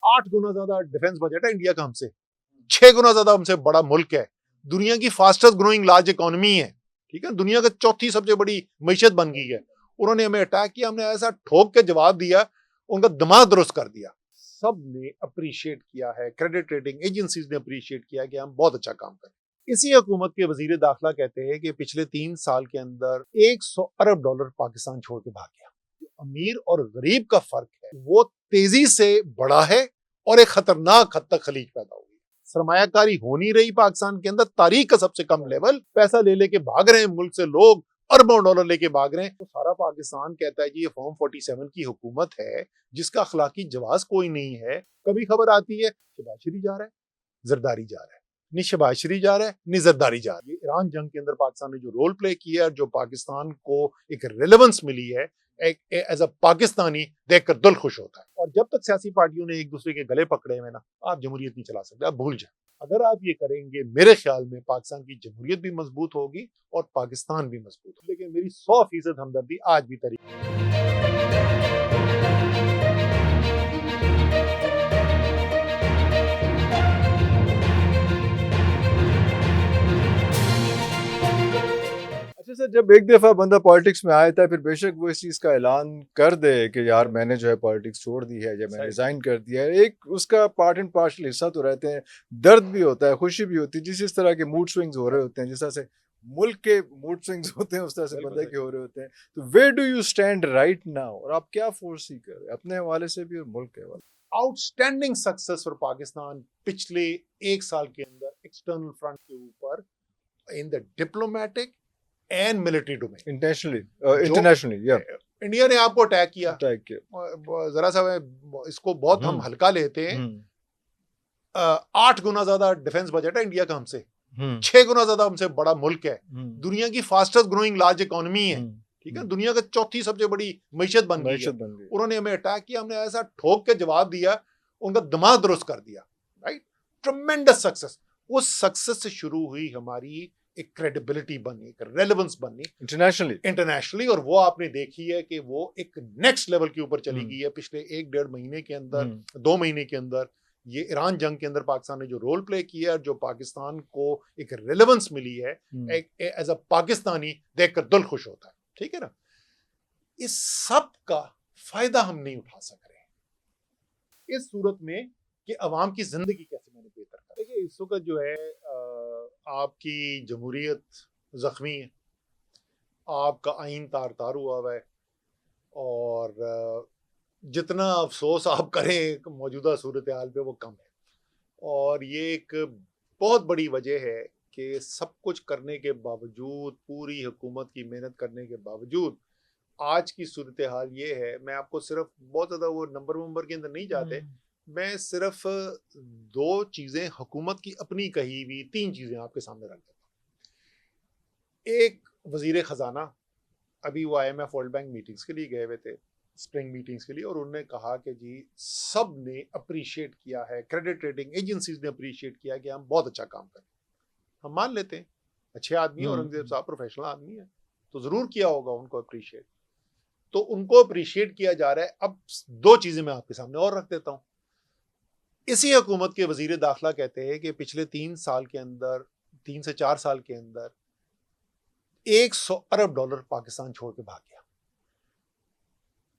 8 गुना ज्यादा defence budget है India का हमसे, 6 गुना ज्यादा हमसे बड़ा मुल्क है, दुनिया की फास्टेस्ट ग्रोइंग लार्ज इकोनॉमी है, ठीक है, दुनिया का चौथी सबसे बड़ी मईशत बन गई है। उन्होंने हमें अटैक किया, हमने ऐसा ठोक के जवाब दिया, उनका दिमाग दुरुस्त कर दिया। सब ने अप्रिशिएट किया है, क्रेडिट रेटिंग एजेंसीज ने अप्रिशिएट किया कि हम बहुत अच्छा काम करें। इसी हुकूमत के वजीर दाखिला कहते हैं कि पिछले 3 साल के अंदर 100 अरब डॉलर पाकिस्तान छोड़ के भाग गया। अमीर और गरीब का फर्क है वो तेजी से बढ़ा है और एक खतरनाक हद तक खलीज पैदा हो गई। सरमायाकारी हो नहीं रही पाकिस्तान के अंदर, तारीख का सबसे कम लेवल, पैसा ले लेके भाग रहे हैं मुल्क से लोग, अरबों डॉलर लेके भाग रहे हैं। तो सारा पाकिस्तान कहता है कि ये फॉर्म 47 की हुकूमत है जिसका अखलाकी जवाज कोई नहीं है। कभी खबर आती है शहबाज शरीफ जा रहा है, जरदारी जा रहा है, नहीं शहबाज शरीफ जा रहा है, नहीं जरदारी जा रही है। ईरान जंग के अंदर पाकिस्तान ने जो रोल प्ले किया है, जो पाकिस्तान को एक रेलेवेंस मिली है, एज अ पाकिस्तानी देखकर दिल खुश होता है। और जब तक सियासी पार्टियों ने एक दूसरे के गले पकड़े हुए ना, आप जमहूरियत नहीं चला सकते, आप भूल जाए। अगर आप ये करेंगे, मेरे ख्याल में पाकिस्तान की जमहूरियत भी मजबूत होगी और पाकिस्तान भी मजबूत होगी। लेकिन मेरी 100% हमदर्दी आज भी अच्छा सर, जब एक दफ़ा बंदा पॉलिटिक्स में आया था, फिर बेशक वो इस चीज़ का ऐलान कर दे कि यार मैंने जो है पॉलिटिक्स छोड़ दी है या मैंने रिज़ाइन कर दिया है, एक उसका पार्ट एंड पार्शल हिस्सा तो रहते हैं, दर्द भी होता है, खुशी भी होती है, जिस तरह के मूड स्विंग्स हो रहे होते हैं, जिस तरह से मुल्क के मूड स्विंग्स होते हैं, उस तरह से बंदे के हो रहे होते हैं। तो where do you stand right now, और आप क्या फोर्स सी कर रहे हैं अपने हवाले से भी और मुल्क के हवाले? आउटस्टैंडिंग सक्सेस फॉर पाकिस्तान पिछले 1 साल के अंदर एक्सटर्नल फ्रंट के ऊपर, in the diplomatic and military domain, internationally India ने आपको अटैक किया। जरा सा इसको बहुत हम हल्का लेते हैं। 8 गुना ज्यादा डिफेंस बजट है इंडिया का हमसे, 6 गुना ज्यादा हमसे बड़ा मुल्क है, दुनिया की फास्टेस्ट ग्रोइंग लार्ज इकोनॉमी है, ठीक है, दुनिया का चौथी सबसे बड़ी मईशत बन गई है। उन्होंने हमें अटैक किया, हमने ऐसा ठोक के जवाब दिया, उनका दिमाग दुरुस्त कर दिया। Right, ट्रेमेंडस success. उस सक्सेस से शुरू हुई हमारी एक क्रेडिबिलिटी बनी, एक रेलेवेंस बनी इंटरनेशनली, और वो आपने देखी है कि वो एक नेक्स्ट लेवल के ऊपर चली गई है। पिछले 1-1.5 महीने के अंदर, 2 महीने के अंदर, ये ईरान जंग के अंदर पाकिस्तान ने जो रोल प्ले किया है, जो पाकिस्तान को एक रेलेवेंस मिली है, एज अ पाकिस्तानी देखकर दिल खुश होता है, ठीक है ना। इस सब का फायदा हम नहीं उठा सक रहे इस सूरत में कि अवाम की जिंदगी कैसे मैंने बेहतर कर। देखिए, इस वक्त जो है आपकी जमहूरियत जख्मी है, आपका आइन तार तार हुआ है, और जितना अफसोस आप करें मौजूदा सूरत हाल पे वो कम है। और ये एक बहुत बड़ी वजह है कि सब कुछ करने के बावजूद, पूरी हुकूमत की मेहनत करने के बावजूद, आज की सूरत हाल ये है। मैं आपको सिर्फ बहुत ज़्यादा वो नंबर के अंदर नहीं जाते, मैं सिर्फ 2 चीज़ें हुकूमत की अपनी कही हुई, 3 चीज़ें आपके सामने रख देता हूँ। एक, वज़ीर ख़जाना अभी वो IMF वर्ल्ड बैंक मीटिंग्स के लिए गए हुए थे, स्प्रिंग मीटिंग्स के लिए, और उन्होंने कहा कि जी सब ने अप्रिशिएट किया है, क्रेडिट रेटिंग एजेंसीज ने अप्रिशिएट किया कि हम बहुत अच्छा काम करें। हम मान लेते हैं, अच्छे आदमी है, औरंगजेब साहब प्रोफेशनल आदमी है, तो ज़रूर किया होगा उनको अप्रिशिएट। तो उनको अप्रिशिएट किया जा रहा है। अब 2 चीज़ें मैं आपके सामने और रख देता हूँ। इसी हुकूमत के वजीर दाखिला कहते हैं कि पिछले 3 साल के अंदर, 3 से 4 साल के अंदर 100 अरब डॉलर पाकिस्तान छोड़ के भाग गया।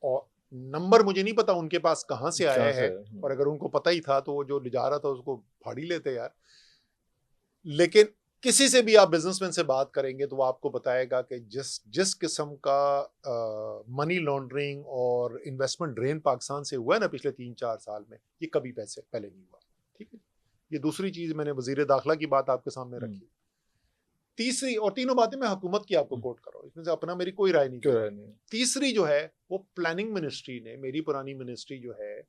और नंबर मुझे नहीं पता उनके पास कहां से आया है, और अगर उनको पता ही था तो वो जो ले जा रहा था उसको फाड़ी लेते यार। लेकिन किसी से भी आप बिजनेसमैन से बात करेंगे तो वो आपको बताएगा कि जिस किस्म का मनी लॉन्ड्रिंग और इन्वेस्टमेंट ड्रेन पाकिस्तान से हुआ है ना पिछले 3-4 साल में, ये कभी पैसे पहले नहीं हुआ, ठीक है। ये दूसरी चीज, मैंने वजीर दाखिला की बात आपके सामने रखी। तीसरी, और तीनों बातें मैं हुकूमत की आपको कोट कर रहा हूँ, इसमें से अपना मेरी कोई राय नहीं। तीसरी जो है वो प्लानिंग मिनिस्ट्री ने, मेरी पुरानी मिनिस्ट्री जो है,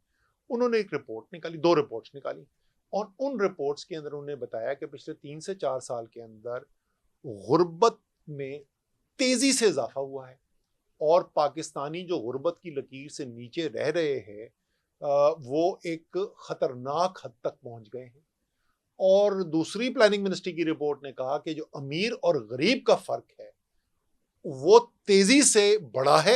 उन्होंने एक रिपोर्ट निकाली, 2 रिपोर्ट्स निकाली, और उन रिपोर्ट्स के अंदर उन्होंने बताया कि पिछले 3 से 4 साल के अंदर गुर्बत में तेजी से इजाफा हुआ है, और पाकिस्तानी जो गुर्बत की लकीर से नीचे रह रहे हैं वो एक खतरनाक हद तक पहुंच गए हैं। और दूसरी प्लानिंग मिनिस्ट्री की रिपोर्ट ने कहा कि जो अमीर और गरीब का फर्क है वो तेजी से बढ़ा है